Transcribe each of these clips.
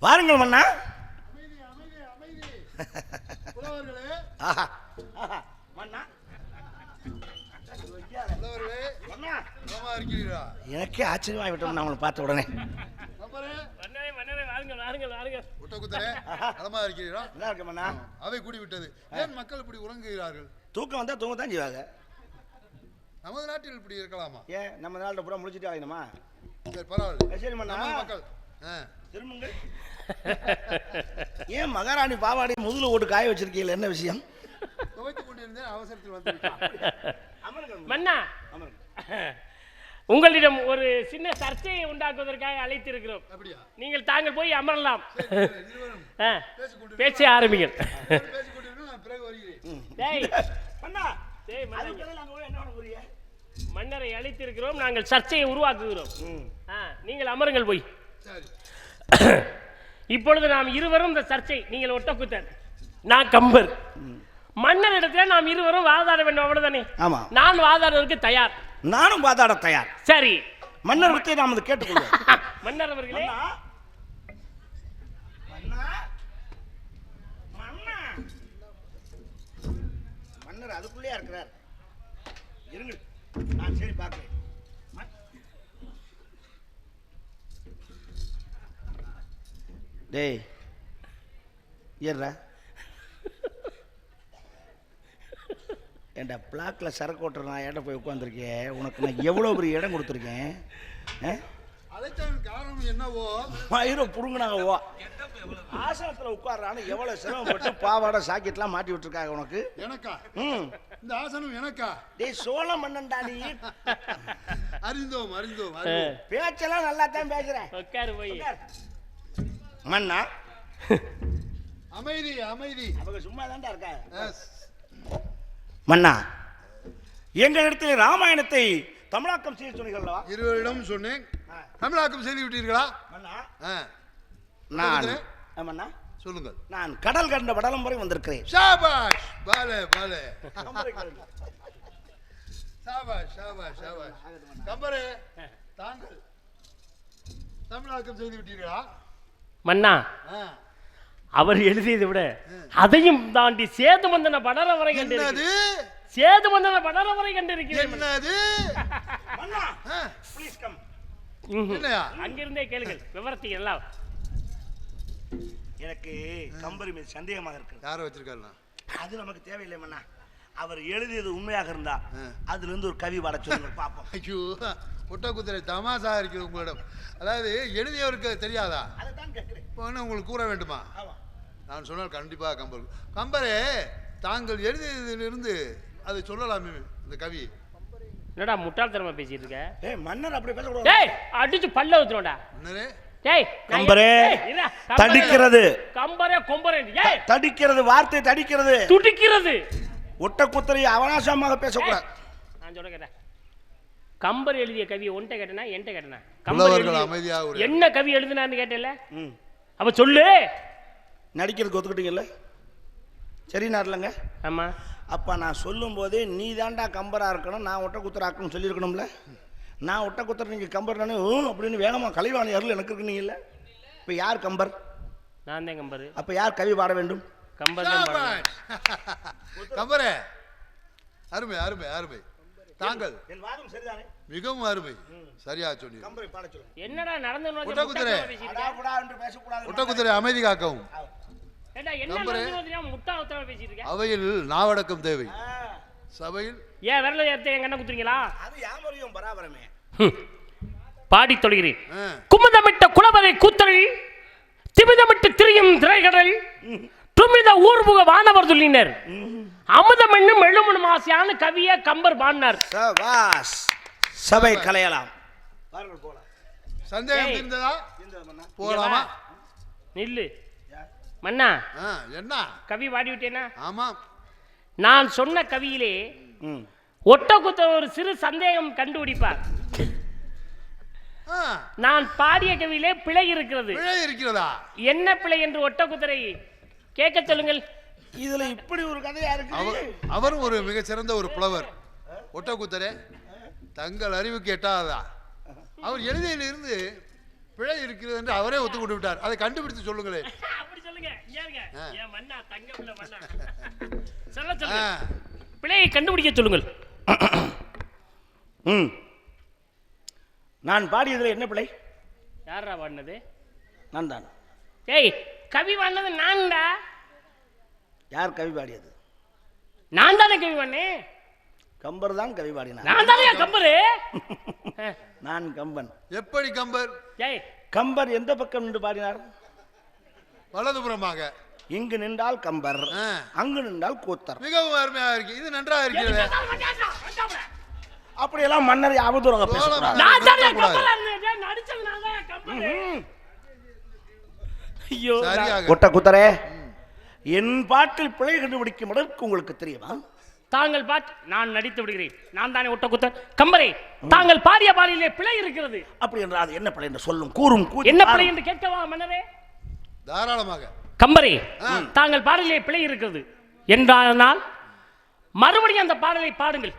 வாருங்கள் மன்னா. எனக்கே ஆச்சரியமா விட்டோம் நான் பார்த்த உடனே. அவை கூடி விட்டது. ஏன் மக்கள் இப்படி உறங்குகிறார்கள்? தூக்கம் வந்தா தூங்க தான் செய்வாங்க. நமது நாட்டில் இப்படி இருக்கலாமா? ஏன் நம்ம நாட்டில் பூரா முடிச்சுட்டு ஆகணுமா? சரி பரவாயில்ல. சரி மன்னா மக்கள் திரும்புங்கள். ஏன் மகாராணி பாவாடை முதுகுல ஓட்டு காய வச்சிருக்கீங்க, என்ன விஷயம்? துவைத்துக் கொண்டிருந்தேன், அவசரத்தில் வந்து மன்னா, உங்களிடம் ஒரு சின்ன சர்ச்சையை உண்டாக்குவதற்காக அழைத்திருக்கிறோம். நீங்கள் தாங்கள் போய் அமரலாம். பேச்சை ஆரம்பிங்கள். மன்னரை அழைத்திருக்கிறோம், நாங்கள் சர்ச்சையை உருவாக்குகிறோம். நீங்கள் அமருங்கள் போய். இப்பொழுது நாம் இருவரும் இந்த சர்ச்சை, நீங்கள் ஒட்டக்குத்தன், நான் கம்பர். மன்னரிடத்தில் நாம் இருவரும் வாதாட வேண்டும், அவ்வளவுதானே? ஆமா. நான் வாதாடுவதற்கு தயார். நானும் வாதாட தயார். சரி, மன்னர் விட்டு நாம் அதை கேட்டுக்கொள்வோம். மன்னர் அவர்களே, மன்னர் அதுக்குள்ளே இருக்கிறார். இருங்க, நான் சரி பார்க்கிறேன். டேய் ஏறா ஏண்டா பிளாக்ல சரக்கு ஓட்டுற நான் ஏட்ட போய் உட்காந்துருக்கேன். உனக்கு நான் எவ்வளோ பெரிய இடம் கொடுத்துருக்கேன். காரணம் என்னவோ மயிரை புடுங்கினாங்கவோ ஆசனத்தில் உட்கார்றான்னு எவ்வளோ சிரமப்பட்டு பாவாடை சாக்கெட்லாம் மாட்டி விட்டுருக்காங்க உனக்கு. எனக்கா? இந்த ஆசனம் எனக்கா? டேய் சோழ மன்னன்டா நீ. அறிந்தோம் அறிந்தோம். பேச்செல்லாம் நல்லா தான் பேசுறேன். உட்காரு போய். மன்னா அமைதி அமைதி. அவங்க சும்மா தான்டா இருக்காங்க. மன்னா, எங்களிடத்தில் ராமாயணத்தை தமிழாக்கம் செய்ய சொன்னீர்களா? இருவரிடம் சொன்னேன். தமிழாக்கம் செய்து விட்டீர்களா? மன்னா சொல்லுங்கள். நான் கடல் கண்ட படலம் வரை வந்திருக்கிறேன். ஷாபாஷ் பாலே பாலே. ஷாபாஷ் ஷாபாஷ் ஷாபாஷ். கம்பரே, தாங்கள் தமிழாக்கம் செய்து விட்டீர்களா? மன்னா, அவர் எழுதியதை விட அதையும் தாண்டி சேதுமந்தன படர வரை கண்டது. சேதுமந்தன படர வரை கண்டிருக்கிறேன். அங்கிருந்தே கேளுங்கள், விவரத்தை எல்லாம். எனக்கு கம்பரி மீது சந்தேகமாக இருக்கு. யார வச்சிருக்காருன்னா அது நமக்கு தேவையில்லை மன்னா. அவர் எழுதியது உண்மையாக இருந்தா அதுல இருந்து ஒரு கவி பாட சொல்லுங்க பாப்போம். ஐயோ, ஒட்டக்குதிரை தமாசா இருக்குது உங்களிடம். அதாவது எழுதியவருக்கு தெரியாதா? உங்களுக்கு கூற வேண்டுமா? நான் சொன்னால் கண்டிப்பாக கம்பர். கம்பரே, தாங்கள் எழுதியதிலிருந்து அதை சொல்லலாமே இந்த கவி. என்னடா முட்டாள்தனமா பேசிட்டு இருக்க? ஏய் மன்னர் அப்படி பேசக்கூடாது. டேய் அடிச்சு பல்ல ஊத்துறோம்டா. மன்னரே, டேய் கம்பரே, தடிக்கிறது. கம்பரே கொம்பரே. ஏய் தடிக்கிறது, வார்த்தை தடிக்கிறது, துடிக்கிறது. ஒட்டக்குதிரை அவனாசமாக பேசக்கூடாது. நான் சொல்ல கேட்டேன். கம்பர் எழுதிய கவியை ஒன்ட்ட கேட்டனா என்கிட்ட கேட்டனா? கம்பர் அமைதியாக என்ன கவி எழுதினான்னு கேட்டல? அப்ப சொல்லு. நடிக்கிறதுக்கு ஒத்துக்கிட்டீங்கல்ல? சரி நார்லங்க. ஆமா. அப்ப நான் சொல்லும் போதே நீ தாண்டா கம்பரா இருக்கணும், நான் ஒட்டக்குத்தராக்கணும் சொல்லியிருக்கணும்ல. நான் ஒட்டக்குத்தர், நீங்க கம்பர் தானே அப்படின்னு வேகமா கலைவாணி அருள் எனக்கு இருக்குனீங்கல்ல. இப்ப யார் கம்பர்? நான் தான் கம்பர். அப்ப யார் கவி பாட வேண்டும்? கம்பர் தான். கம்பரே, அருமை அருமை அருமை. தாங்கள் என் வாதம் சரிதானே? மிகவும் அருமை. சரியா சொன்னீங்க. கம்பரை பாட சொல்லுங்க. என்னடா நடந்து ஒட்டக்குதிரை பேசக்கூடாது. ஒட்டக்குதிரை அமைதி காக்கவும். அவையில் நாவடக்கம் தேவை. சபையில் ஏன் விரல ஏத்த எங்க குத்துறீங்களா? அது யாமரியும் பராபரமே. பாடி தொழுகிறேன். குமுதமிட்ட குலவரை கூத்தல், திமிதமிட்டு திரியும் திரைகடல், துமித ஊர்புக வானவர் துள்ளினர், அமுதம் என்னும் எழுமணும் ஆசையான கவிய கம்பர் பாடினார். சபை கலையலாம். சந்தேகம் இருந்ததா? போகலாமா? நில்லு மன்னா. என்ன கவி பாடி விட்டேனா? ஆமா. நான் சொன்ன கவியிலே ஒட்டக்குத்தர் ஒரு சிறு சந்தேகம் கண்டுபிடிப்பார். நான் பாடிய கவியிலே பிழை இருக்கிறது. பிழை இருக்கிறதா? என்ன பிழை என்று ஒட்டக்குத்தரை கேட்க சொல்லுங்கள். இதுல இப்படி ஒரு கதையா இருக்கு. அவரும் ஒரு மிகச்சிறந்த ஒரு புலவர். ஒட்டக்குத்தரே, தங்கள் அறிவுக்கு எட்டாததா? அவர் எழுதியிலிருந்து பிழை இருக்கிறது என்று அவரே ஒத்துக்கொண்டு விட்டார். அதை கண்டுபிடித்து சொல்லுங்களேன். அப்படி சொல்லுங்க. ஏங்க என் மண்ணா தங்கம் இல்ல மண்ணா. சொல்லுங்க. பிழையை கண்டுபிடிக்க சொல்லுங்கள். நான் பாடியதுல என்ன பிழை? யாரா பாடினது? நான் தான். ஏய், கவி பாடினது நான்டா. யார் கவி பாடியது? நான் தானே கவி பாடினேன். கம்பர் தான் கவி பாடினார். நான் தானே கம்பரு. நான் கம்பன். எப்படி கம்பர்? ஏய், கம்பர் எந்த பக்கம் நின்று பாடினார்? வலதுபுறமாக. இங்கு நின்றால் கம்பர், அங்கு நின்றால் கூத்தர். மிகவும் அருமையாக இருக்கு. இது நன்றாக இருக்கிறது. அப்படியெல்லாம் மன்னர் அவதூறாக பேசக்கூடாது. நான் தானே கம்பரா இருந்தேன். நடிச்சது நான் தான் கம்பரு. ஐயோ, சரியாக. கொட்ட குத்தரே, என் பாட்டில் பிழை கண்டுபிடிக்கும் அளவுக்கு உங்களுக்கு தெரியுமா? தாங்கள் பாட்டு நான் நடித்து விடுகிறேன். நான் தானே ஒட்ட குத்தர். கம்பரே, தாங்கள் பாடிய பாடலிலே பிழை இருக்கிறது. அப்படி என்றால் அது என்ன பிழை என்று சொல்லும், கூறும். என்ன பிழை என்று கேட்கவா மன்னரே? தாராளமாக. கம்பரே, தாங்கள் பாடலிலே பிழை இருக்கிறது என்றால் மறுபடியும் அந்த பாடலை பாடுங்கள்.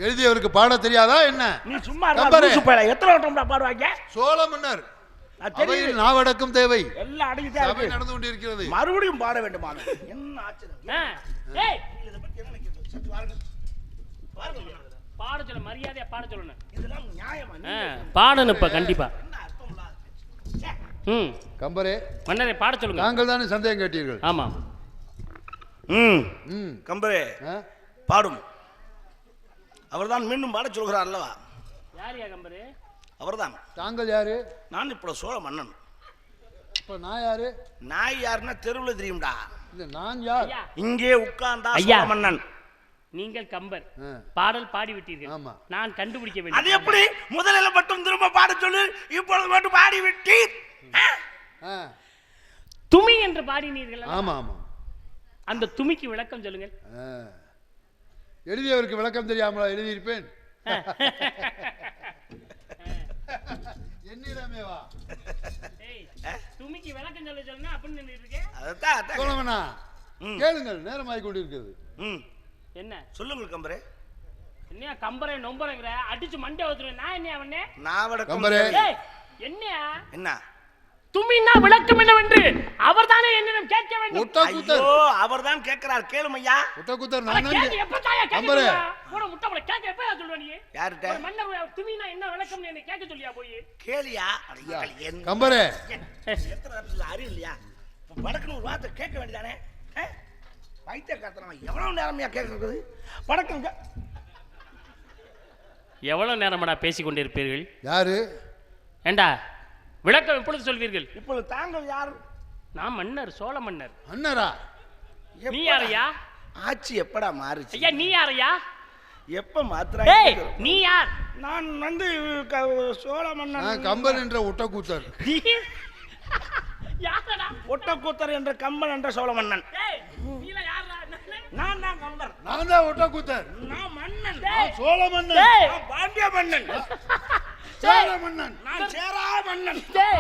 எழுதியவருக்கு பாட தெரியாதா என்ன? நீ சும்மா எத்தனை வட்டம் பாடுவாங்க? சோழ மன்னர் அவையில் நாவடக்கம் தேவை. எல்லாம் அடங்கிட்டே சபை நடந்து கொண்டிருக்கிறது. மறுபடியும் பாட வேண்டுமா? என்ன ஆச்சரியம். ஏய், பாட சொல்ல, மரியாதையா பாட சொல்லணும். இதெல்லாம் நியாயமா? பாடணும் இப்ப கண்டிப்பா. கம்பரே, மன்னரே பாட சொல்லுங்க. தாங்கள் தானே சந்தேகம் கேட்டீர்கள். ஆமா. கம்பரே பாடும். அவர்தான் மீண்டும் பாட சொல்கிறார் அல்லவா? யாரியா கம்பரே? அவர்தான். தாங்கள் யாரு? நான் இப்போ சோழ மன்னன். இப்ப நான் யாரு? நாய் யாருன்னா தெருவில் தெரியும்டா. இல்ல, நான் யார்? இங்கே உட்கார்ந்தா ஐயா சோழ மன்னன். நீங்கள் கம்பர் பாடல் பாடி விட்டீர்கள். ஆமா. நான் கண்டுபிடிக்க வேண்டும். அது எப்படி? முதலில் மட்டும் திரும்ப பாட சொல்லு, இப்பொழுது மட்டும் பாடி விட்டீர். துமி என்று பாடினீர்கள். ஆமா ஆமா. அந்த துமிக்கு விளக்கம் சொல்லுங்கள். எழுதியவருக்கு விளக்கம் தெரியாமலா எழுதியிருப்பேன்? என்னிடமே வா. துமிக்கு விளக்கம் சொல்ல சொல்லுங்க அப்படின்னு இருக்கேன். சோழமன்னா கேளுங்கள், நேரமாகி கொண்டிருக்கிறது. என்ன சொல்லுங்கள் கம்பரே. என்ன கம்பரே நொம்பரங்கிற அடிச்சு மண்டை ஊத்துறேன். நான் என்ன அவனே? நாவட கம்பரே. என்னையா என்ன துமின்னா விளக்கம் என்னவென்று அவர்தானே என்னிடம் கேட்க வேண்டும். ஒட்டக்குத்தர். ஐயோ, அவர்தான் கேட்கிறார். கேளும் ஐயா. ஒட்டக்குத்தர் அட நான் கேட்க எப்ப தாயா கேட்க கம்பரே. போற முட்டை போல கேட்க எப்ப சொல்ற நீ? யார்ட்ட? ஒரு மன்னர் துமின்னா என்ன விளக்கம்னு என்ன கேட்க சொல்லியா போய்? கேளியா? கம்பரே, எத்தனை நேரத்துல அறிவு இல்லையா? படக்குன்னு ஒரு வார்த்தை கேட்க வேண்டியதானே? வைத்திய காத்தனமா எவ்வளவு நேரமையா கேட்கறது? படக்குங்க. எவ்வளவு நேரமாடா பேசிக் கொண்டிருப்பீர்கள்? யாரு? ஏண்டா விளக்கம் எப்பொழுது சொல்வீர்கள்? இப்பொழுது தாங்கள் யார்? நான் மன்னர், சோழ மன்னர். அண்ணரா? நீ யாரையா? ஆட்சி எப்படா மாறுச்சு? ஐயா நீ யாரையா? எப்ப மாத்திராங்க? நீ யார்? நான் வந்து சோழ மன்னன். கம்பன் என்ற ஒட்டக்கூத்தர். யாரடா? ஒட்டக்கூத்தர் என்ற கம்பன் என்ற சோழ மன்னன். நீல யாரடா? நான் தான் கம்பர். நான் தான் ஒட்டக்கூத்தர். நான் மன்னன். சோழ மன்னன். நான் பாண்டிய மன்னன். சோழ மன்னன். நான் சேரா மன்னன். டேய்